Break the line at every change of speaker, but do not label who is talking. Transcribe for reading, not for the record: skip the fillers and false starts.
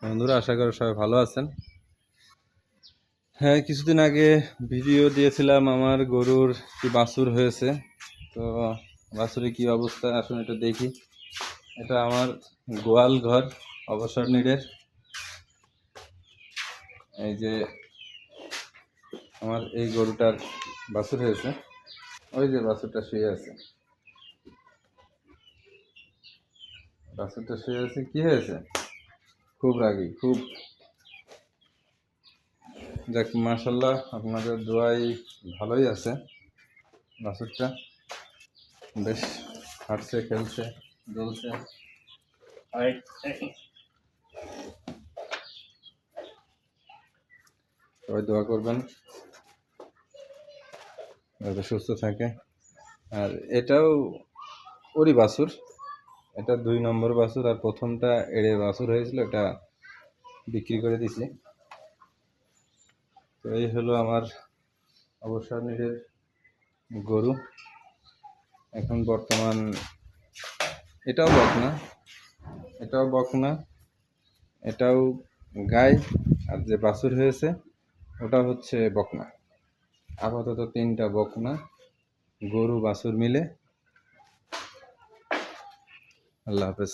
বন্ধুরা, আশা করি সবাই ভালো আছেন। হ্যাঁ, কিছুদিন আগে ভিডিও দিয়েছিলাম আমার গরুর কি বাছুর হয়েছে। তো বাছুরের কি অবস্থা আসুন এটা দেখি। এটা আমার গোয়াল ঘর অবসর নিডের। এই যে আমার এই গরুটার বাছুর হয়েছে। ওই যে বাছুরটা শুয়ে আছে, বাছুরটা শুয়ে আছে। কি হয়েছে? খুব রাগী, খুব। যাক, মাশাল্লাহ, আপনাদের দোয়াই ভালোই আছে বাছুরটা। বেশ হাঁটছে, খেলছে, জ্বলছে। সবাই দোয়া করবেন যাতে সুস্থ থাকে। আর এটাও ওরই বাছুর, এটা 2 নম্বর বাছুর। আর প্রথমটা এড়ে বাছুর হয়েছিল, এটা বিক্রি করে দিছি। তো এই হলো আমার অবসর নিডের গরু। এখন বর্তমান এটাও বকনা, এটাও বকনা, এটাও গাই। আর যে বাছুর হয়েছে ওটা হচ্ছে বকনা। আপাতত 3টা বকনা গরু বাছুর মিলে। আল্লাহ হাফেজ।